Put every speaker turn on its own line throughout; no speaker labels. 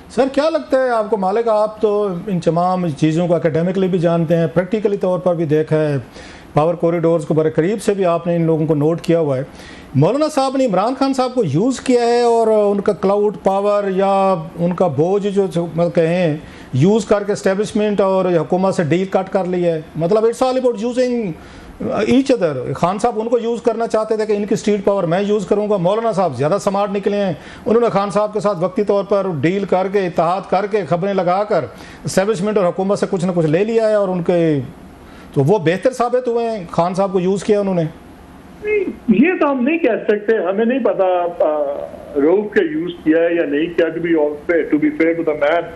Sir क्या लगता है आपको मालिक, आप तो इन तमाम चीज़ों को एकेडमिकली भी जानते हैं, प्रैक्टिकली तौर पर भी देखा है, पावर कॉरिडोर्स को बड़े करीब से भी आपने इन लोगों को नोट किया हुआ है। मौलाना साहब ने इमरान खान साहब को यूज़ किया है और उनका क्लाउड पावर या उनका बोझ जो मतलब कहें यूज़ करके एस्टेब्लिशमेंट और हुकूमत से डील कट कर लिया है। मतलब it's all about using each other. Khan साहब उनको यूज़ करना चाहते थे कि इनकी स्ट्रीट पावर मैं यूज़ करूंगा। मौलाना साहब ज़्यादा स्मार्ट निकले हैं, उन्होंने खान साहब के साथ वक्ती तौर पर डील करके इत्तेहाद करके खबरें लगाकर एस्टेब्लिशमेंट और हुकूमत से कुछ ना कुछ ले लिया है और उनके तो वो बेहतर साबित हुए हैं। खान साहब को यूज़ किया उन्होंने।
ये तो हम नहीं कह सकते, हमें नहीं पता रऊफ के यूज किया है या नहीं किया, to be fair to the man.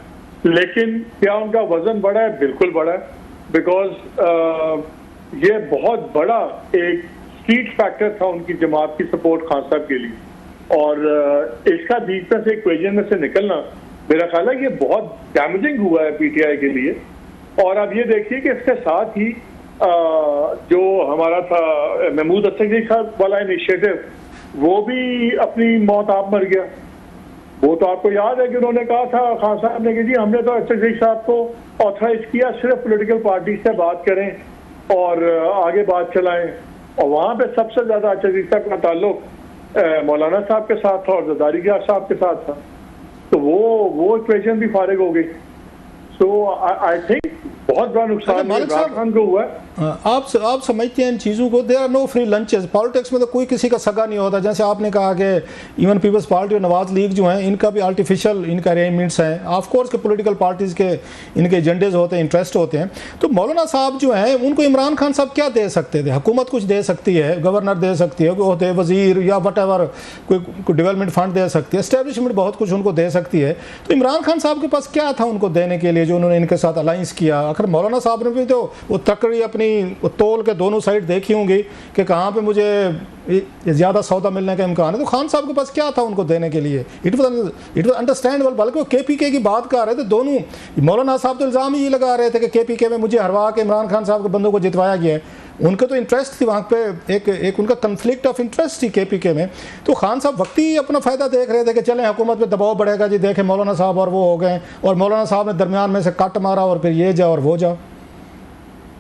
लेकिन क्या उनका वजन बढ़ा है? बिल्कुल बढ़ा है, बिकॉज ये बहुत बड़ा एक स्ट्रीट फैक्टर था उनकी जमात की सपोर्ट खान साहब के लिए। और इसका बीच में से इक्वेशन में से निकलना मेरा ख्याल है ये बहुत डैमेजिंग हुआ है पीटीआई के लिए। और अब ये देखिए कि इसके साथ ही जो हमारा था महमूद असगरी साहब वाला इनिशिएटिव, वो भी अपनी मौत आप मर गया। वो तो आपको याद है कि उन्होंने कहा था खान साहब ने कि जी हमने तो असगरी साहब को ऑथराइज किया सिर्फ पॉलिटिकल पार्टी से बात करें और आगे बात चलाएं। और वहाँ पे सबसे ज्यादा असगरी साहब का ताल्लुक मौलाना साहब के साथ था और जरदारी साहब के साथ था। तो वो इक्वेशन भी फारिग हो गई। सो आई थिंक बहुत बड़ा नुकसान इमरान खान को हुआ है।
आप समझते हैं इन चीज़ों को? There are no free lunches. Politics में तो कोई किसी का सगा नहीं होता। जैसे आपने कहा कि इवन पीपल्स पार्टी और नवाज लीग जो हैं इनका भी आर्टिफिशियल इनका अरेंजमेंट्स हैं। ऑफ कोर्स के पॉलिटिकल पार्टीज़ के इनके एजेंडेज होते हैं, इंटरेस्ट होते हैं। तो मौलाना साहब जो हैं उनको इमरान खान साहब क्या दे सकते थे? हुकूमत कुछ दे सकती है, गवर्नर दे सकती है, कोई वजीर या वट एवर कोई डेवलपमेंट फंड दे सकती है, एस्टेब्लिशमेंट बहुत कुछ उनको दे सकती है। तो इमरान खान साहब के पास क्या था उनको देने के लिए जो उन्होंने इनके साथ अलाइंस किया? आखिर मौलाना साहब ने भी तो वो तकड़ी अपनी तोल के दोनों साइड देखी होंगी कि कहाँ पे मुझे ज़्यादा सौदा मिलने का इम्कान है। तो खान साहब के पास क्या था उनको देने के लिए? It was understandable. बल्कि वो केपीके की बात कर रहे थे दोनों। मौलाना साहब तो इल्ज़ाम ही लगा रहे थे कि केपीके में मुझे हरवा के इमरान खान साहब के बंदों को जितवाया गया है। उनके तो इंटरेस्ट थी वहाँ पे, एक उनका कन्फ्लिक्ट ऑफ इंटरेस्ट थी केपीके में। तो खान साहब वक्ती अपना फ़ायदा देख रहे थे कि चलें हुकूमत पे दबाव बढ़ेगा जी, देखें मौलाना साहब और वो हो गए, और मौलाना साहब ने दरमियान में से कट मारा और फिर ये जा और वो जा।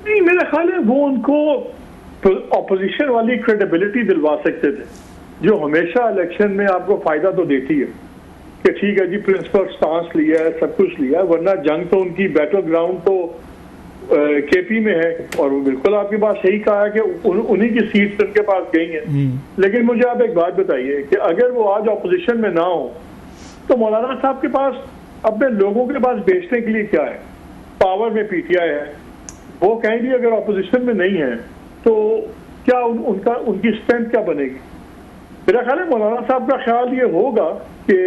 नहीं, मेरा ख्याल है वो उनको ऑपोजिशन वाली क्रेडिबिलिटी दिलवा सकते थे, जो हमेशा इलेक्शन में आपको फायदा तो देती है कि ठीक है जी प्रिंसिपल स्टांस लिया है, सब कुछ लिया है, वरना जंग तो उनकी बैटल ग्राउंड तो केपी में है। और वो बिल्कुल आपकी बात सही कहा है कि उन्हीं की सीट उनके पास गई है। लेकिन मुझे आप एक बात बताइए कि अगर वो आज ऑपोजिशन में ना हो तो मौलाना साहब के पास अपने लोगों के पास बेचने के लिए क्या है? पावर में पीटीआई है, वो कहेंगे अगर ऑपोजिशन में नहीं है तो क्या उनकी स्ट्रेंथ क्या बनेगी? मेरा ख्याल है मौलाना साहब का ख्याल ये होगा कि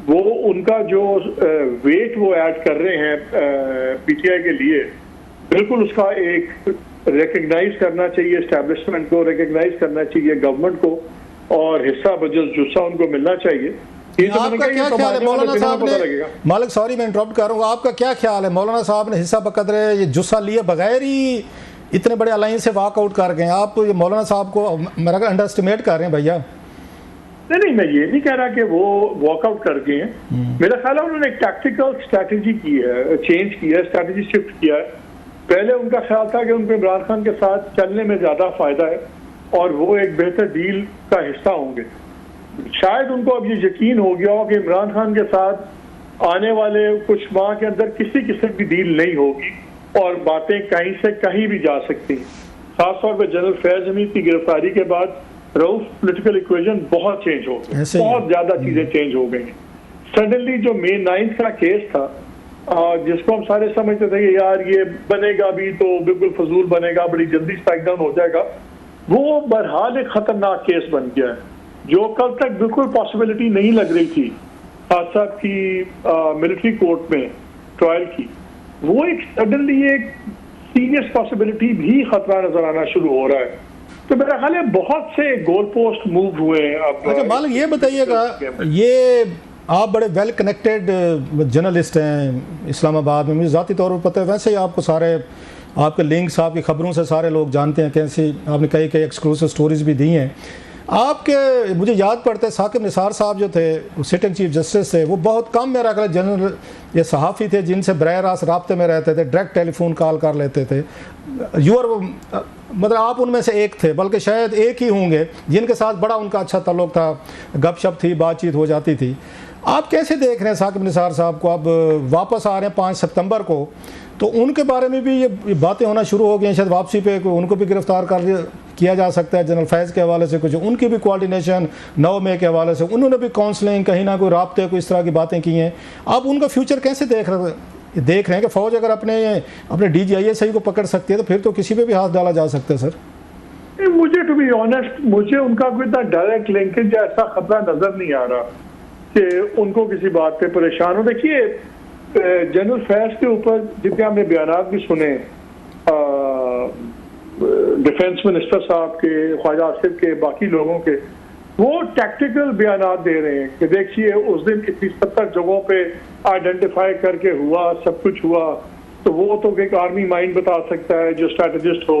वो उनका जो वेट वो ऐड कर रहे हैं पीटीआई के लिए, बिल्कुल उसका एक रिकग्नाइज करना चाहिए, एस्टैब्लिशमेंट को रिकग्नाइज करना चाहिए, गवर्नमेंट को, और हिस्सा बजट जुस्सा उनको मिलना चाहिए।
आपका क्या ख्याल है मौलाना साहब ने? मालिक सॉरी मैं इंटरप्ट कर रहा हूँ, आपका क्या ख्याल है? मौलाना साहब ने हिस्सा बकदरे ये जुस्सा लिए बगैर ही इतने बड़े अलायंस से वॉकआउट कर गए। आप ये मौलाना साहब को मेरा अंडर एस्टिमेट कर रहे हैं भैया?
नहीं, मैं ये नहीं कह रहा कि वो वॉकआउट कर गए हैं। मेरा ख्याल है उन्होंने एक टैक्टिकल स्ट्रैटेजी की है, चेंज किया है, स्ट्रैटेजी शिफ्ट किया है। पहले उनका ख्याल था कि उनको इमरान खान के साथ चलने में ज्यादा फायदा है और वो एक बेहतर डील का हिस्सा होंगे। शायद उनको अब ये यकीन हो गया हो कि इमरान खान के साथ आने वाले कुछ माह के अंदर किसी किस्म की डील नहीं होगी और बातें कहीं से कहीं भी जा सकती हैं। खासतौर पर जनरल फैज हमीद की गिरफ्तारी के बाद रऊफ पॉलिटिकल इक्वेशन बहुत चेंज हो गई, बहुत ज्यादा चीजें चेंज हो गई। सडनली जो May 9 का केस था, जिसको हम सारे समझते थे कि यार ये बनेगा भी तो बिल्कुल फजूल बनेगा, बड़ी जल्दी स्ट्राइक डाउन हो जाएगा, वो बहरहाल एक खतरनाक केस बन गया है जो कल तक बिल्कुल पॉसिबिलिटी नहीं लग रही थी खान साहब की मिलिट्री कोर्ट में ट्रायल की। वो एक सडनली एक सीरियस पॉसिबिलिटी भी खतरा नजर आना शुरू हो रहा है। तो मेरा ख्याल है बहुत से गोल पोस्ट मूव हुए हैं। अब
अच्छा मालिक ये बताइएगा, ये आप बड़े वेल कनेक्टेड जर्नलिस्ट हैं इस्लामाबाद में, मुझे ज़ाती तौर पर पता है, वैसे ही आपको सारे आपके लिंक्स आपकी खबरों से सारे लोग जानते हैं, कैसे आपने कई एक्सक्लूसिव स्टोरीज भी दी हैं। आपके मुझे याद पड़ता है साकिब निसार साहब जो थे सिटिंग चीफ जस्टिस थे, वो बहुत कम मेरा ख्याल जनरल ये सहाफ़ी थे जिनसे बरह रास्त राब्ते में रहते थे, डायरेक्ट टेलीफोन कॉल कर लेते थे। मतलब आप उनमें से एक थे, बल्कि शायद एक ही होंगे जिनके साथ बड़ा उनका अच्छा ताल्लुक़ था, गपशप थी, बातचीत हो जाती थी। आप कैसे देख रहे हैं साकिब निसार साहब को? अब वापस आ रहे हैं 5 सितंबर को, तो उनके बारे में भी ये बातें होना शुरू हो गई हैं, शायद वापसी पे उनको भी गिरफ्तार किया जा सकता है जनरल फैज़ के हवाले से, कुछ उनकी भी कोऑर्डिनेशन 9 मई के हवाले से, उन्होंने भी काउंसलिंग कहीं ना कोई राब्ते को इस तरह की बातें की हैं। आप उनका फ्यूचर कैसे देख रहे हैं कि फ़ौज अगर अपने DGISI को पकड़ सकती है तो फिर तो किसी पे भी हाथ डाला जा सकता है सर?
मुझे टू बी ऑनेस्ट, मुझे उनका कोई इतना डायरेक्ट लिंकेज या ऐसा खतरा नजर नहीं आ रहा कि उनको किसी बात पे परेशान हो। देखिए, जनरल फैज़ के ऊपर जितने हमने बयानात भी सुने डिफेंस मिनिस्टर साहब के, ख्वाजा आसिफ के, बाकी लोगों के, वो टैक्टिकल बयानात दे रहे हैं कि देखिए उस दिन इतनी 70 जगहों पे आइडेंटिफाई करके हुआ, सब कुछ हुआ, तो वो तो एक आर्मी माइंड बता सकता है जो स्ट्रैटेजिस्ट हो।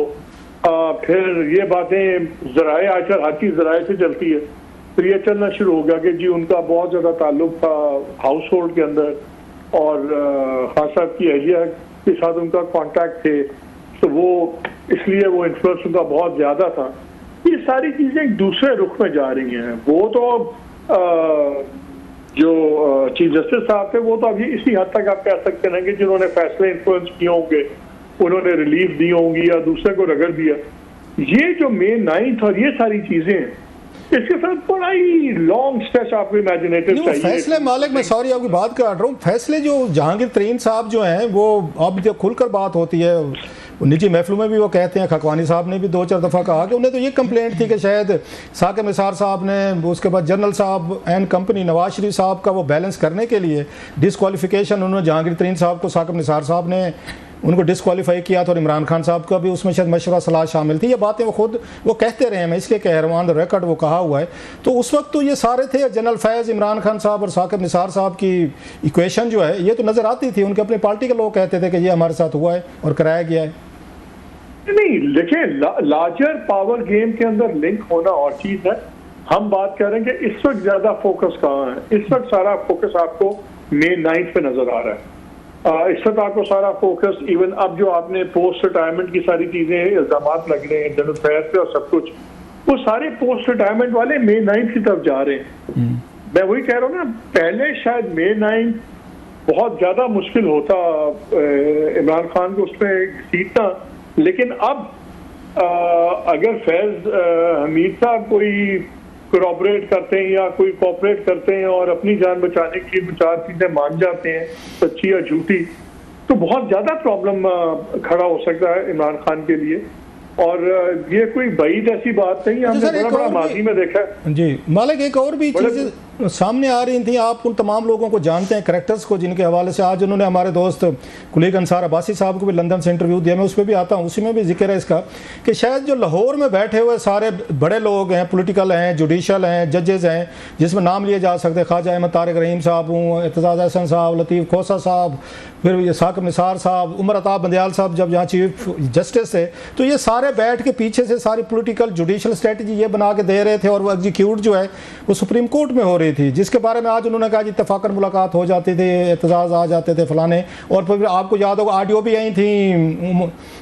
फिर ये बातें ज़राए, आजकल हर चीज़ ज़राए से चलती है, फिर ये चलना शुरू हो गया कि जी उनका बहुत ज़्यादा ताल्लुक था हाउस होल्ड के अंदर और खान साहब की अहलिया के साथ उनका कॉन्टैक्ट थे, तो वो इसलिए वो इन्फ्लुएंस उनका बहुत ज़्यादा था। ये सारी चीज़ें एक दूसरे रुख में जा रही हैं। वो तो जो चीफ जस्टिस साहब थे वो तो अभी इसी हद तक आप कह सकते हैं कि जिन्होंने फैसले इन्फ्लुएंस किए होंगे, उन्होंने रिलीफ दी होंगी या दूसरे को रगड़ दिया। ये जो May 9 और ये सारी चीज़ें, इसके साथ बड़ा ही लॉन्ग स्ट्रेच आपको इमेजिनेटिव चाहिए।
फैसले मालिक, मैं सॉरी आपकी बात काट रहा हूँ, फैसले जो जहांगीर तरीन साहब जो हैं वो अब जब खुलकर बात होती है निजी महफिलों में भी वो कहते हैं, खकवानी साहब ने भी 2-4 दफ़ा कहा कि उन्हें तो ये कंप्लेंट थी कि शायद साकिब निसार साहब ने, उसके बाद जनरल साहब एंड कंपनी नवाज शरीफ साहब का वो बैलेंस करने के लिए डिसक्वालिफिकेशन उन्होंने जहांगीर तरीन साहब को, साकिब निसार साहब ने उनको डिसक्वालीफाई किया था और इमरान खान साहब का भी उसमें शायद मशवरा सलाह शामिल थी। ये बातें वो खुद वो कहते रहे हैं, मैं इसलिए कह रहा हूँ, ऑन द रिकॉर्ड वो कहा हुआ है। तो उस वक्त तो ये सारे थे, जनरल फैज़, इमरान खान साहब और साकिब निसार साहब की इक्वेशन जो है ये तो नज़र आती थी। उनके अपने पार्टी के लोग कहते थे कि ये हमारे साथ हुआ है और कराया गया है।
नहीं, देखिए लार्जर पावर गेम के अंदर लिंक होना और चीज़ है। हम बात कर रहे हैं कि इस वक्त ज़्यादा फोकस कहाँ है। इस वक्त सारा फोकस आपको May 9 पे नज़र आ रहा है। इस वक्त आपको सारा फोकस, इवन अब जो आपने पोस्ट रिटायरमेंट की सारी चीजें, इल्जाम लग रहे हैं जनरल फैज़ पे और सब कुछ, वो सारे पोस्ट रिटायरमेंट वाले May 9 की तरफ जा रहे हैं। मैं वही कह रहा हूँ ना, पहले शायद May 9 बहुत ज्यादा मुश्किल होता इमरान खान को उसमें जीतना, लेकिन अब अगर फैज़ हमीद साहब कोई कोऑपरेट करते हैं या कोई कोऑपरेट करते हैं और अपनी जान बचाने के लिए 4 चीजें मान जाते हैं, सच्ची या झूठी, तो बहुत ज्यादा प्रॉब्लम खड़ा हो सकता है इमरान खान के लिए। और ये कोई बईद ऐसी बात नहीं, हमने बड़ा माजी में देखा है।
जी मालिक, एक और भी चीज़ें सामने आ रही थी, आप उन तमाम लोगों को जानते हैं, करेक्टर्स को, जिनके हवाले से आज उन्होंने हमारे दोस्त कुलीग अंसार अब्बासी साहब को भी लंदन से इंटरव्यू दिया, मैं उस पर भी आता हूँ, उसी में भी जिक्र है इसका कि शायद जो लाहौर में बैठे हुए सारे बड़े लोग हैं, पॉलिटिकल हैं, जुडिशल हैं, जजेस हैं, जिसमें नाम लिए जा सकते हैं, ख्वाजा अहमद तारिक रहीम साहब हूँ, एतजाज़ हसन साहब, लतीफ़ खोसा साहब, फिर साकिब निसार साहब, उमर अताब बंदयाल साहब जब यहाँ चीफ जस्टिस थे, तो ये सारे बैठ के पीछे से सारी पॉलिटिकल जुडिशल स्ट्रेटजी ये बना के दे रहे थे और वो एग्जीक्यूट जो है वो सुप्रीम कोर्ट में हो रही थी, जिसके बारे में आज उन्होंने कहा इत्तफाकन मुलाकात हो जाती थी, एतजाज़ आ जाते थे फलाने। और फिर आपको याद होगा ऑडियो भी आई थी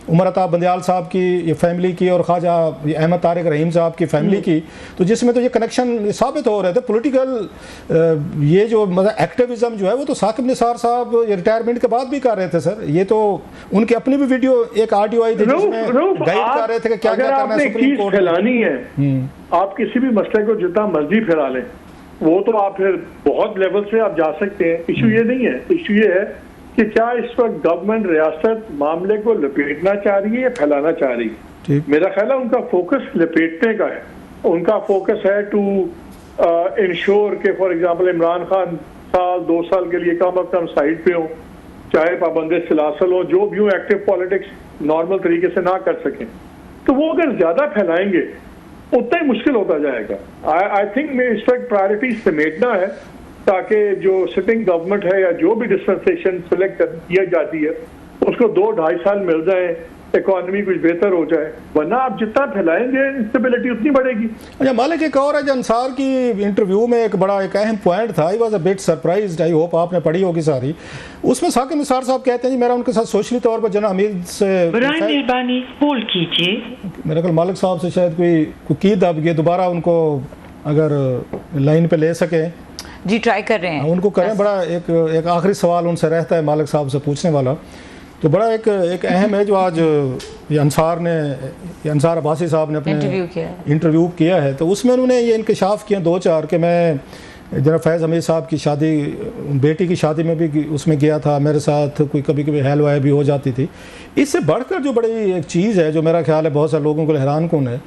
उमर अताब बंदयाल साहब की फैमिली की और ख्वाजा अहमद तारिक रहीम साहब की फैमिली की, तो जिसमें तो ये कनेक्शन साबित हो रहे थे पॉलिटिकल, ये जो मतलब एक्टिविज्म जो है वो तो साकिब निसार साहब रिटायरमेंट के बाद भी कर रहे थे सर। ये तो उनके अपनी भी वीडियो एक ऑडियो आई थी जिसमें गाइड कर रहे थे कि क्या क्या करना है सुप्रीम कोर्ट
फैलानी है। आप किसी भी मसले को जितना मर्जी फैला लें, वो तो आप फिर बहुत लेवल से आप जा सकते हैं। इशू ये नहीं है, इशू ये है कि क्या इस वक्त गवर्नमेंट रियासत मामले को लपेटना चाह रही है या फैलाना चाह रही है। मेरा ख्याल है उनका फोकस लपेटने का है। उनका फोकस है टू इंश्योर के फॉर एग्जांपल इमरान खान 2 साल के लिए कम अज कम साइड पे हो, चाहे पाबंदी सिलासल हो, जो भी हो, एक्टिव पॉलिटिक्स नॉर्मल तरीके से ना कर सकें। तो वो अगर ज्यादा फैलाएंगे उतना ही मुश्किल होता जाएगा। आई थिंक मैं इस वक्त प्रायोरिटी समेटना है ताकि जो सिटिंग गवर्नमेंट है या जो भी डिस्पेंसेशन सिलेक्ट किया जाती है उसको 2-2.5 साल मिल जाए इकोनॉमी कुछ बेहतर हो जाए, वरना आप जितना फैलाएंगे इंस्टेबिलिटी उतनी बढ़ेगी।
अच्छा मालिक, एक और है जो अंसार की इंटरव्यू में एक बड़ा एक अहम पॉइंट था, I was a bit surprised, I hope आपने पढ़ी होगी सारी। उसमें साकिब निसार साहब कहते हैं जी मेरा उनके साथ सोशली तौर पर जना हमीद से
मेहरबानी होल्ड कीजिए।
मेरे ख्याल मालिक साहब से शायद कोई की दब गई, दोबारा उनको अगर लाइन पे ले सके
जी, ट्राई कर रहे हैं
उनको करें। बड़ा एक आखिरी सवाल उनसे रहता है मालिक साहब से पूछने वाला, तो बड़ा एक अहम है जो आज ये अंसार अब्बासी साहब ने अपने इंटरव्यू किया है, तो उसमें उन्होंने ये इंकशाफ किया 2-4 कि मैं जरा फैज़ हमीद साहब की शादी, बेटी की शादी में भी उसमें गया था, मेरे साथ कोई कभी कभी हेल वाय भी हो जाती थी। इससे बढ़कर जो बड़ी एक चीज़ है जो मेरा ख्याल है बहुत सारे लोगों को हैरान कौन है